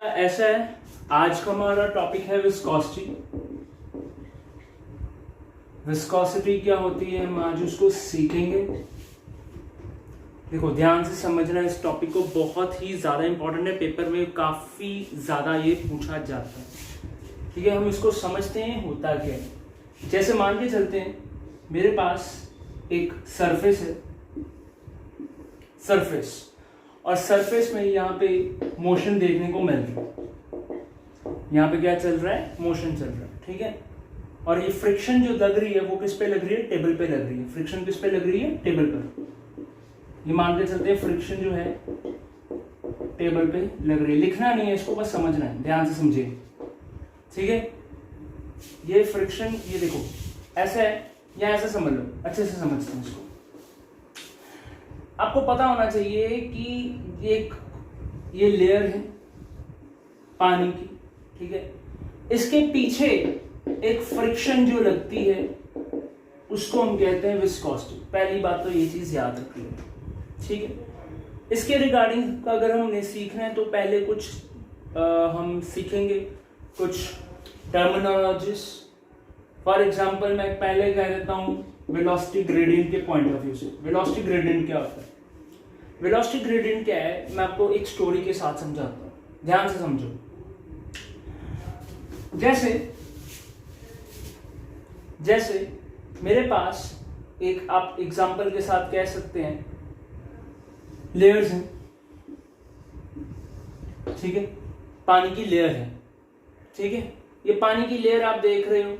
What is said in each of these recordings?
ऐसा है, आज का हमारा टॉपिक है विस्कोसिटी। विस्कोसिटी क्या होती है, हम आज उसको सीखेंगे। देखो ध्यान से समझना, इस टॉपिक को बहुत ही ज़्यादा इंपॉर्टेंट है, पेपर में काफ़ी ज़्यादा ये पूछा जाता है। ठीक है, हम इसको समझते हैं होता क्या है। जैसे मान के चलते हैं मेरे पास एक सरफेस है, सरफेस, और सरफेस में यहाँ पे मोशन देखने को मिल रहा है। यहाँ पे क्या चल रहा है, मोशन चल रहा है। ठीक है, और ये फ्रिक्शन जो लग रही है वो किस पे लग रही है, टेबल पे लग रही है। फ्रिक्शन किस पे लग रही है, टेबल पर। ये मान के चलते हैं फ्रिक्शन जो है टेबल पे लग रही है। लिखना नहीं है इसको, बस समझना है, ध्यान से समझिए। ठीक है, ये फ्रिक्शन, ये देखो ऐसा है या ऐसा समझ लो, अच्छे से समझते हैं इसको। आपको पता होना चाहिए कि ये लेयर है पानी की। ठीक है, इसके पीछे एक फ्रिक्शन जो लगती है उसको हम कहते हैं विस्कोसिटी। पहली बात तो ये चीज याद रख लो। ठीक है, इसके रिगार्डिंग अगर हमने सीखना है तो पहले कुछ हम सीखेंगे कुछ टर्मिनोलॉजीज। फॉर एग्जांपल मैं पहले कह देता हूं वेलोसिटी ग्रेडियंट के पॉइंट ऑफ व्यू से। वेलोसिटी ग्रेडियंट क्या होता है, वेलोसिटी ग्रेडियंट क्या है, मैं आपको एक स्टोरी के साथ समझाता हूं, ध्यान से समझो। जैसे मेरे पास एक, आप एग्जांपल के साथ कह सकते हैं, लेयर्स हैं। ठीक है, पानी की लेयर है। ठीक है, ये पानी की लेयर आप देख रहे हो।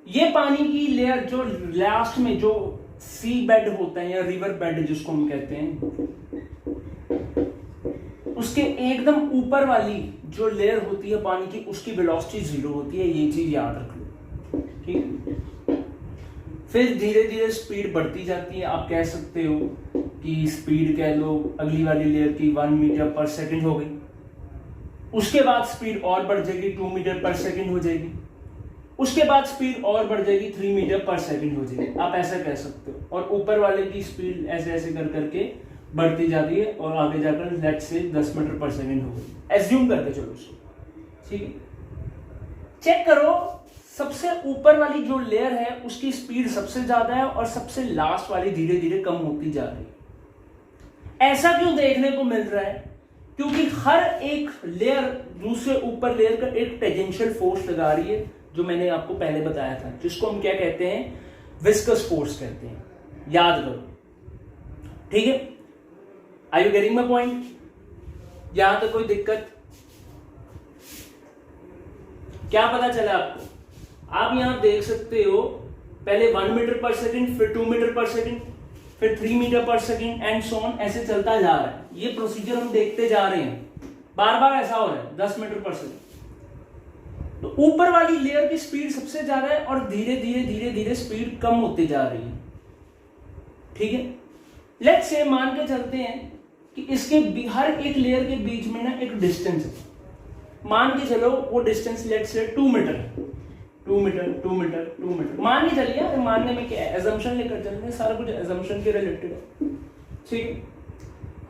ये पानी की लेयर जो लास्ट में जो सी बेड होता है या रिवर बेड जिसको हम कहते हैं, उसके एकदम ऊपर वाली जो लेयर होती है पानी की, उसकी वेलोसिटी 0 होती है। ये चीज याद रख लो। ठीक है, फिर धीरे धीरे स्पीड बढ़ती जाती है। आप कह सकते हो कि स्पीड कह लो अगली वाली लेयर की 1 मीटर पर सेकंड हो गई। उसके बाद स्पीड और बढ़ जाएगी, 2 मीटर पर सेकंड हो जाएगी। उसके बाद स्पीड और बढ़ जाएगी, 3 मीटर पर सेकंड हो जाएगी। आप ऐसा कह सकते हो। और ऊपर वाले की स्पीड ऐसे ऐसे कर करके बढ़ती जाती है और आगे जाकर लेट से 10 मीटर पर सेकंड हो गई। एज्यूम करके चलो उसको। ठीक है, चेक करो, सबसे ऊपर वाली जो लेयर है उसकी स्पीड सबसे ज्यादा है और सबसे लास्ट वाली धीरे धीरे कम होती जा रही है। ऐसा क्यों देखने को मिल रहा है, क्योंकि हर एक लेयर दूसरे ऊपर लेयर का एक टेंजेंशियल फोर्स लगा रही है, जो मैंने आपको पहले बताया था, जिसको हम क्या कहते हैं, विस्कस फोर्स कहते हैं। याद करो। ठीक है, are you getting my point? यहां तक कोई दिक्कत? क्या पता चला आपको? आप यहां देख सकते हो, पहले 1 मीटर पर सेकंड, फिर 2 मीटर पर सेकंड, फिर 3 मीटर पर सेकंड एंड सो ऑन, ऐसे चलता जा रहा है। ये प्रोसीजर हम देखते जा रहे हैं, बार बार ऐसा हो रहा है। 10 मीटर पर सेकंड, तो ऊपर वाली लेयर की स्पीड सबसे ज्यादा है और धीरे धीरे स्पीड कम होती जा रही है। ठीक है, लेट्स से मान के चलते हैं कि इसके हर एक लेयर के बीच में ना एक डिस्टेंस है। मान के चलो वो डिस्टेंस लेट्स से 2 मीटर है। 2 मीटर 2 मीटर 2 मीटर मान के चलिए। मानने में क्या है, एजम्पशन लेकर चलते हैं, सारा कुछ एजम्पशन के रिलेटेड है। ठीक है,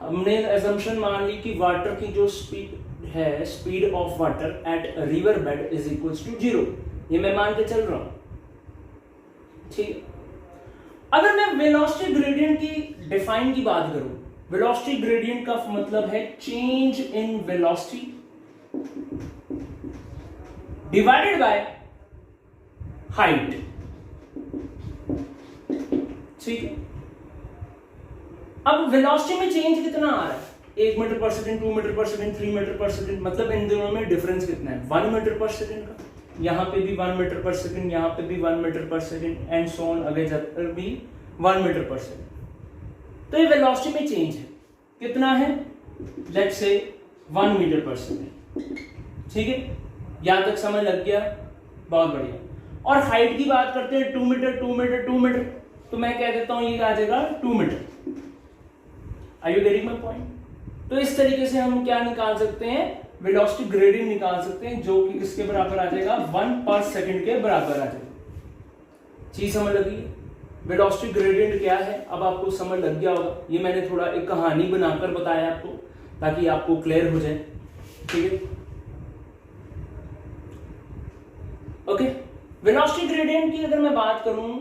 हमने एजम्पशन मान ली कि वाटर की जो स्पीड है, speed of water at river bed is equals to 0। ये मैं मान के चल रहा हूं। ठीक है, अगर मैं वेलोसिटी ग्रेडियंट की डिफाइन की बात करूं, वेलोसिटी ग्रेडियंट का मतलब है change in velocity divided by height. ठीक है, अब वेलोसिटी में चेंज कितना आ रहा है, 1 मीटर पर सेकंड, 2 मीटर पर सेकंड, 3 मीटर पर सेकंड, मतलब इन दोनों में डिफरेंस कितना है, 1 मीटर पर सेकंड का। यहां पे भी 1 मीटर पर सेकंड, यहां पे भी 1 मीटर पर सेकंड एंड सो ऑन, आगे जाकर भी 1 मीटर पर सेकंड। तो ये वेलोसिटी में चेंज है, कितना है, लेट्स से 1 मीटर पर सेकंड। ठीक है, यहां तक समझ लग गया, बहुत बढ़िया। और हाइट की बात करते हैं, 2 मीटर 2 मीटर 2 मीटर, तो मैं कह देता हूं ये आ जाएगा 2 metre. Are you getting my point? तो इस तरीके से हम क्या निकाल सकते हैं, वेलोसिटी ग्रेडियंट निकाल सकते हैं, जो कि किसके बराबर आ जाएगा, 1 पर सेकंड के बराबर आ जाएगा। चीज समझ लगी? वेलोसिटी ग्रेडियंट क्या है अब आपको समझ लग गया होगा। ये मैंने थोड़ा एक कहानी बनाकर बताया आपको, ताकि आपको क्लियर हो जाए। ठीक है, ओके, वेलोसिटी ग्रेडियंट की अगर मैं बात करूं,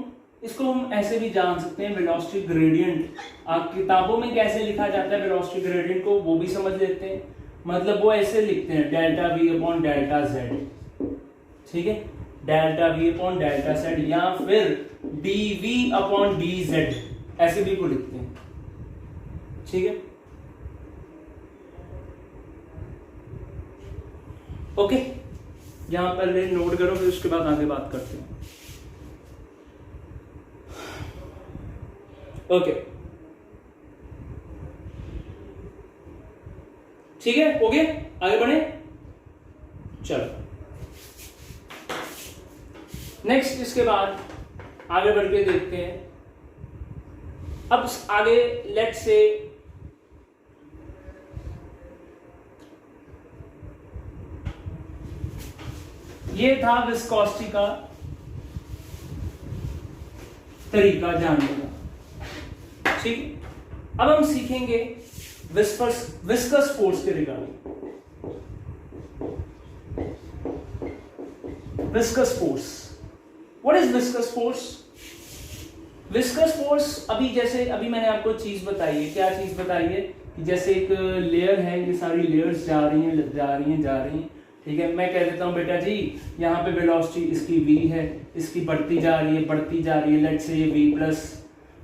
इसको हम ऐसे भी जान सकते हैं, वेलोसिटी ग्रेडियंट आप किताबों में कैसे लिखा जाता है वेलोसिटी ग्रेडियंट को वो भी समझ लेते हैं। मतलब वो ऐसे लिखते हैं delta V upon delta Z, ठीक है, delta V upon delta Z, या फिर D V upon D Z, ऐसे भी को लिखते हैं, ठीक है। ओके, यहां पर नोट करो, फिर उसके बाद आगे बात करते हैं। ओके, ठीक है, हो गया, आगे बढ़े, चलो नेक्स्ट, इसके बाद आगे बढ़ के देखते हैं। अब आगे लेट्स से ये था विस्कोसिटी का तरीका जानने का, ठीक। अब हम सीखेंगे विस्कस फोर्स के regarding. Viscous force, what is viscous force? Viscous force, अभी मैंने आपको चीज बताई है, क्या चीज बताई है कि जैसे एक लेयर है, ये सारी लेयर्स जा रही हैं, ठीक है। मैं कह देता हूं बेटा जी यहाँ पे वेलोसिटी इसकी v है, इसकी बढ़ती जा रही है, लेट्स से ये v प्लस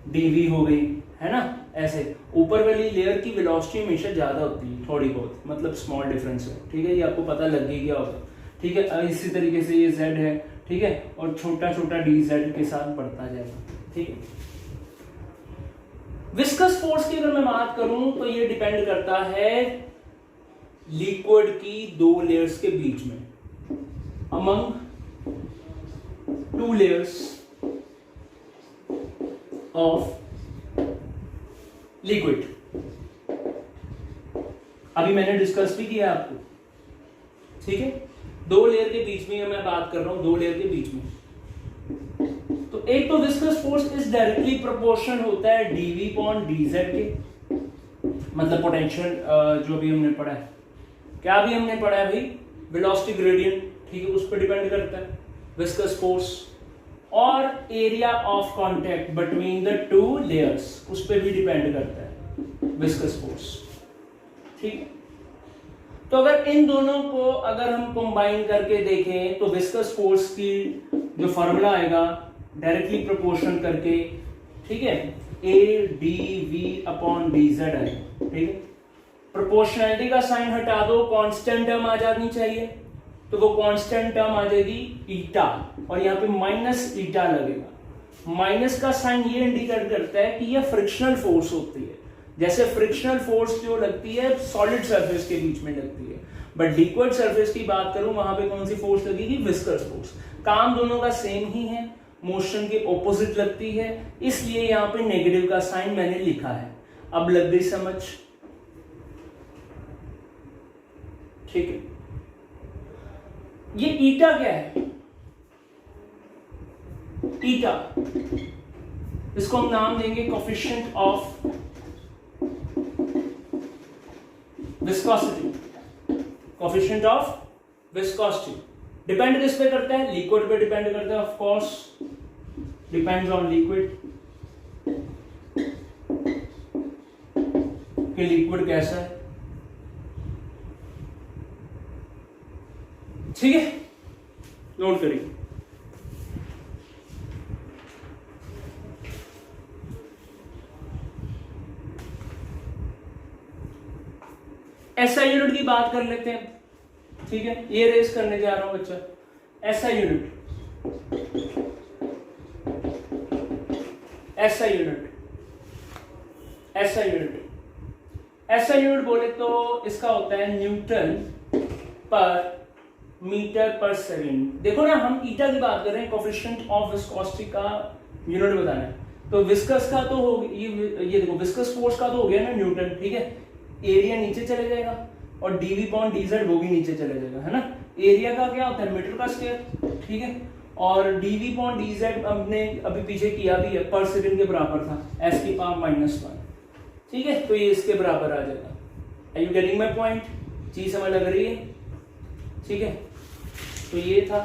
dv हो गई, है ना। ऐसे ऊपर वाली लेयर की वेलोसिटी हमेशा ज्यादा होती है, थोड़ी बहुत, मतलब स्मॉल डिफरेंस है, ठीक है, ये आपको पता लग ही गया होगा, ठीक है। इसी तरीके से ये z है, ठीक है, और छोटा छोटा dz के साथ बढ़ता जाएगा, ठीक है। विस्कस फोर्स की अगर मैं बात करूं तो ये डिपेंड करता है लिक्विड की दो लेयर्स के बीच में, among two layers of liquid. अभी मैंने डिस्कस भी किया आपको, ठीक है, दो लेयर के बीच में मैं बात कर रहा हूं, दो लेयर के बीच में। तो एक तो viscous force is directly proportional होता है dv अपॉन dz के, मतलब पोटेंशियल जो भी हमने पढ़ा है, क्या भी हमने पढ़ा है भाई, वेलोसिटी ग्रेडियंट, ठीक है, उस पर डिपेंड करता है विस्कस फोर्स। और area of contact between the two layers, उस पर भी डिपेंड करता है विस्कस फोर्स, ठीक है। तो अगर इन दोनों को अगर हम कंबाइन करके देखें तो विस्कस फोर्स की जो फॉर्मूला आएगा डायरेक्टली प्रोपोर्शनल करके, ठीक है, A D V upon D Z आएगा, ठीक है। प्रोपोर्शनलिटी का साइन हटा दो, कांस्टेंट टर्म आ जानी चाहिए, तो वो कांस्टेंट टर्म आ जाएगी ईटा, और यहाँ पे माइनस ईटा लगेगा। माइनस का साइन ये इंडिकेट करता है कि ये फ्रिक्शनल फोर्स होती है, जैसे फ्रिक्शनल फोर्स जो लगती है सॉलिड सरफेस के बीच में लगती है, बट लिक्विड सरफेस की बात करूं वहां पे कौन सी फोर्स लगेगी, विस्कस फोर्स। काम दोनों का सेम ही है, मोशन के ऑपोजिट लगती है, इसलिए यहाँ पे नेगेटिव का साइन मैंने लिखा है। अब लग गई समझ, ठीक है। ये ईटा क्या है, ईटा, इसको हम नाम देंगे coefficient of viscosity, coefficient of viscosity. Depend किस पे करता है, लिक्विड पे डिपेंड करता है, of course depends on liquid, कि लिक्विड कैसा है, ठीक है, नोट करिए। एसआई यूनिट की बात कर लेते हैं, ठीक है, ये रेस करने जा रहा हूं बच्चा। SI unit, SI unit, SI unit, SI unit बोले तो इसका होता है न्यूटन पर मीटर पर सेकेंड। देखो ना, हम ईटा की बात कर रहे हैं, कोफिशिएंट ऑफ विस्कोसिटी का यूनिट बताना है, तो विस्कस का तो हो, ये देखो विस्कस फोर्स का तो हो गया ना न्यूटन, ठीक है, एरिया नीचे चले जाएगा और dv अपॉन dz वो भी नीचे चले जाएगा, है ना। एरिया का क्या होता है, मीटर का स्क्वायर, ठीक है, और dv अपॉन dz हमने अभी पीछे किया भी है, पर सेकंड के बराबर था, s की पावर -1, ठीक है, तो ये इसके बराबर आ जाएगा। Are you getting my point, चीज समझ लग रही है, ठीक है। तो ये था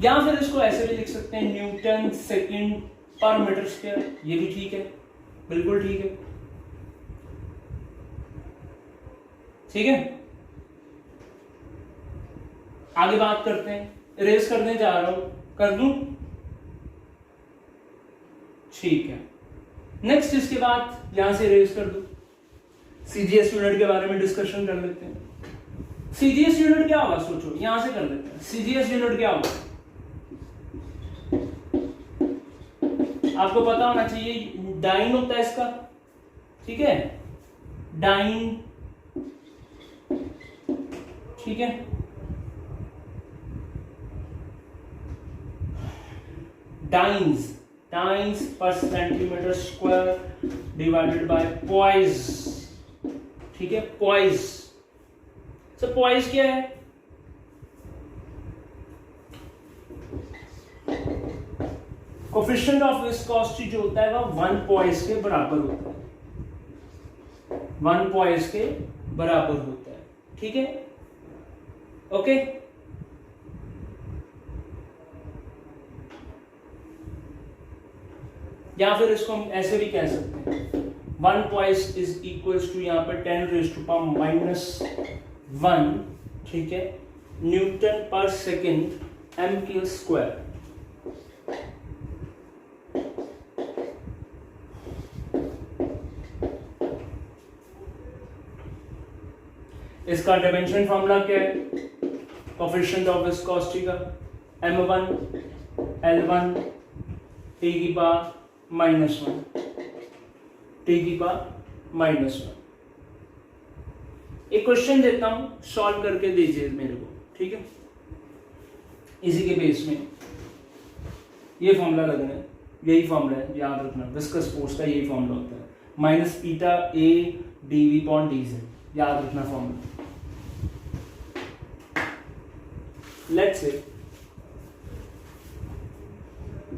या फिर इसको ऐसे भी लिख सकते हैं न्यूटन सेकंड पर मीटर स्क्वायर, ये भी ठीक है, बिल्कुल ठीक है। ठीक है, आगे बात करते हैं। इरेज करने जा रहा हूं, कर दूं? ठीक है, नेक्स्ट इसके बाद यहां से इरेज कर दूं। सीजीएस यूनिट के बारे में डिस्कशन कर लेते हैं। सीजीएस यूनिट क्या होगा, सोचो, यहां से कर लेते हैं। सीजीएस यूनिट क्या होगा, आपको पता होना चाहिए, डाइन होता है इसका, ठीक है, डाइन, ठीक है, डाइन्स, डाइन्स पर centimetre square divided by poise, ठीक है, पॉइज। सर पॉइज क्या है? कोफिशिएंट ऑफ विस्कोसिटी जो होता है वह 1 पॉइज के बराबर होता है, 1 पॉइज के बराबर होता है, ठीक है, ओके। या फिर इसको हम ऐसे भी कह सकते हैं 1 पॉइज इज इक्वल्स टू यहां पर 10⁻⁻1, ठीक है, न्यूटन पर सेकेंड एम के स्क्वायर। इसका डायमेंशन फॉर्मूला क्या है? कोफिशिएंट ऑफ विस्कोसिटी का m1 l1 t की पावर -1, t की पावर -1। एक क्वेश्चन देता हूं, सॉल्व करके दीजिए मेरे को, ठीक है। इसी के बेस में ये फॉर्मूला लगना है, यही फॉर्मूला है, याद रखना, विस्कस फोर्स का यही फॉर्मूला होता है, -ηA/dV/dz, याद रखना फॉर्मूला। लेट्स से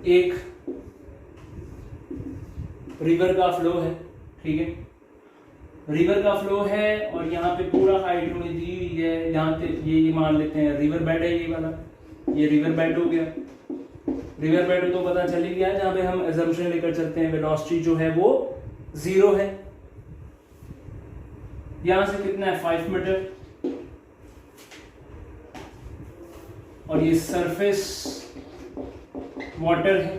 एक रिवर का फ्लो है, ठीक है, रिवर का फ्लो है और यहाँ पे पूरा हाइट हमें दी हुई है, यहाँ पे ये मान लेते हैं रिवर बेड है, ये वाला, ये रिवर बेड हो गया। रिवर बेड तो पता चल ही गया, जहां पे हम assumption लेकर चलते हैं वेलोसिटी जो है वो 0 है। यहां से कितना है 5 मीटर, और ये सरफेस वाटर है,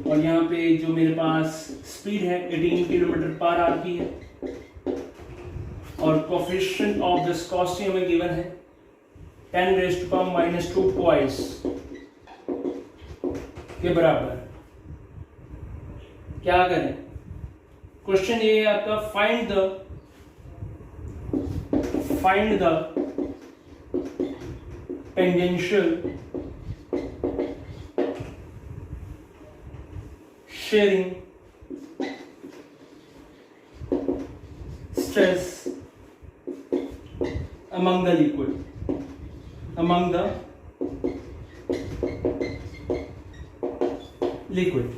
और यहाँ पे जो मेरे पास स्पीड है 18 किलोमीटर पर आवर की है, और कोफिशिएंट ऑफ विस्कोसिटी हमें गिवन है 10⁻⁻2 पॉइज के बराबर। क्या करें, क्वेश्चन ये है आपका, find the tangential sharing stress among the liquid।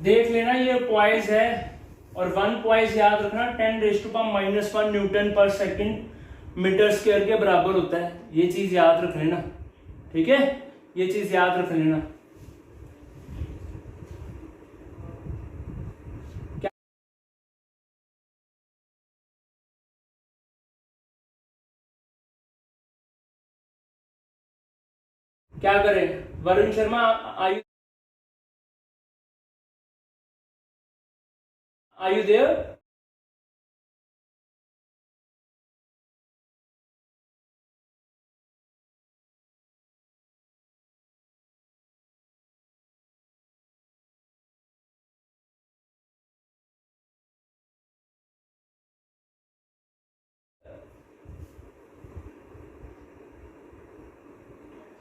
देख लेना, ये पॉइज है और 1 पॉइज याद रखना 10⁻⁻1 न्यूटन पर सेकंड मीटर स्क्वायर के बराबर होता है, ये चीज याद रख लेना, ठीक है, ये चीज याद रख लेना। क्या करें, Varun Sharma Are you there?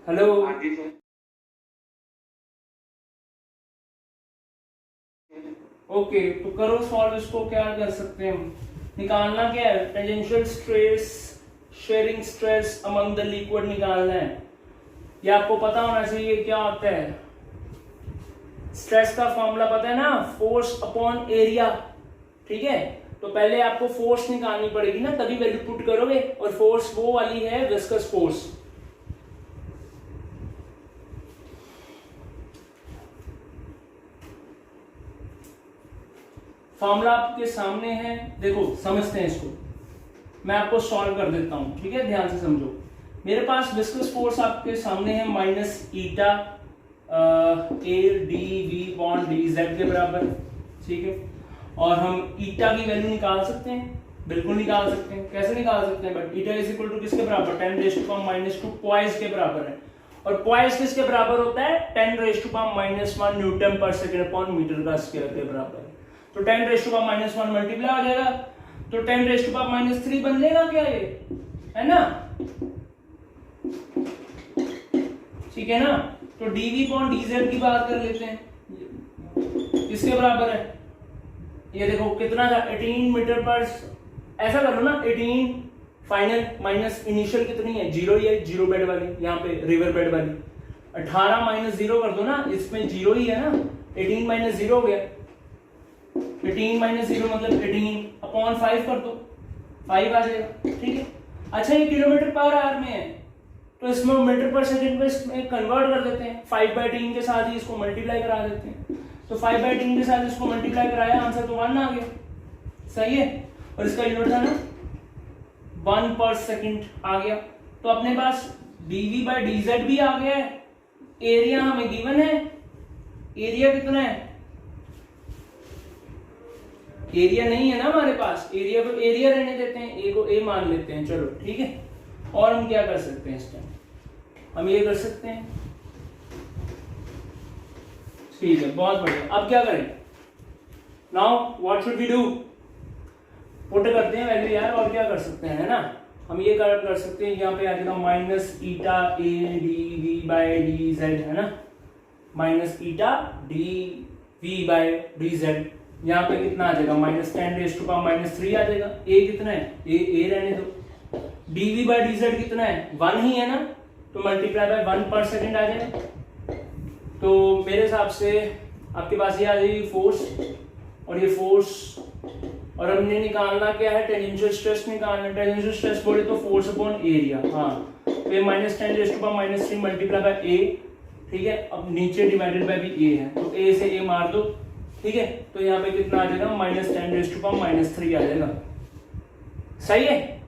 Hello, okay, तो करो सॉल्व इसको। क्या कर सकते हैं हम, निकालना क्या है, tangential stress sharing stress among the liquid निकालना है। ये आपको पता होना चाहिए क्या होता है। स्ट्रेस का फॉर्मूला पता है ना, फोर्स अपॉन एरिया, ठीक है। तो पहले आपको फोर्स निकालनी पड़ेगी ना, तभी वैल्यू पुट करोगे, और फोर्स वो वाली है विस्कस फोर्स। फॉर्मूला आपके सामने है, देखो समझते हैं इसको, मैं आपको सॉल्व कर देता हूं, ठीक है, ध्यान से समझो। मेरे पास विस्कस फोर्स आपके सामने है minus eta A D V upon D Z के बराबर, ठीक है। और हम ईटा की वैल्यू निकाल सकते हैं, बिल्कुल निकाल सकते हैं। कैसे निकाल सकते हैं? But eta is equal to किसके बराबर? 10⁻⁻² पॉइस के बराबर है। और पॉइस किसके बराबर होता है? 10⁻⁻1 न्यूटन पर सेकंड अपॉन मीटर का स्क्वायर के बराबर है। तो 10⁻⁻1 मल्टीप्लाई हो जाएगा, तो 10⁻³ बन जाएगा क्या ये, है ना, ठीक है ना। तो dv पॉन dz की बात कर लेते हैं, किसके बराबर है? ये देखो कितना था, 18 मीटर पर, ऐसा करो ना 18 फाइनल माइनस इनिशियल कितनी है, 0 ही है, 0 बेड वाली, यहाँ पे रिवर बेड वाली। 18 माइनस 0 कर दो ना, इसमें 0 ही है ना, 18 माइनस 0 हो गया, 18 माइनस 0 मतलब 18 अपॉन 5 कर दो, 5 आ जाएगा, ठीक है। अच्छा ये किलोमीटर पर आवर में है, तो इसमें मीटर पर सेकंड में इसमें कन्वर्ट कर देते हैं, 5/3 के साथ ही इसको मल्टीप्लाई करा देते हैं। तो 5/3 के साथ इसको मल्टीप्लाई कराया, आंसर तो 1 आ गया, सही है। और इसका यूनिट था ना 1 पर सेकंड आ गया। तो अपने पास dv/dz भी आ गया है, एरिया हमें गिवन है, एरिया कितना है, एरिया नहीं है ना हमारे पास, एरिया को एरिया रहने देते हैं, ए को ए मान लेते हैं, चलो ठीक है। और हम क्या कर सकते हैं इस टाइम, हम ये कर सकते हैं, ठीक है, बहुत बढ़िया। अब क्या करें, now what should we do, put करते हैं वैल्यू यार, और क्या कर सकते हैं, है ना। हम ये कर सकते हैं, यहाँ पे आ जाएगा minus eta A D V by D Z, है ना, minus eta D V by D Z. यहाँ पे कितना आ जाएगा, -10⁻³ आ जाएगा। ए कितना है, ए रहने दो। dv/dz कितना है, 1 ही है ना, तो मल्टीप्लाई बाय 1 पर सेकंड आ जाएगा। तो मेरे हिसाब से आपके पास ये आ जाएगी फोर्स, और ये फोर्स, और हमने निकालना क्या है, टेंजेंशियल स्ट्रेस निकालना। टेंजेंशियल स्ट्रेस बोले तो फोर्स अपॉन एरिया, हाँ, तो ये -10⁻³ मल्टीप्लाई बाय ए, ठीक है। अब नीचे डिवाइडेड बाय भी ए है, तो ए से ए मार दो, ठीक है। तो यहाँ पे कितना आ जाएगा, -10⁻³ आ जाएगा, सही है।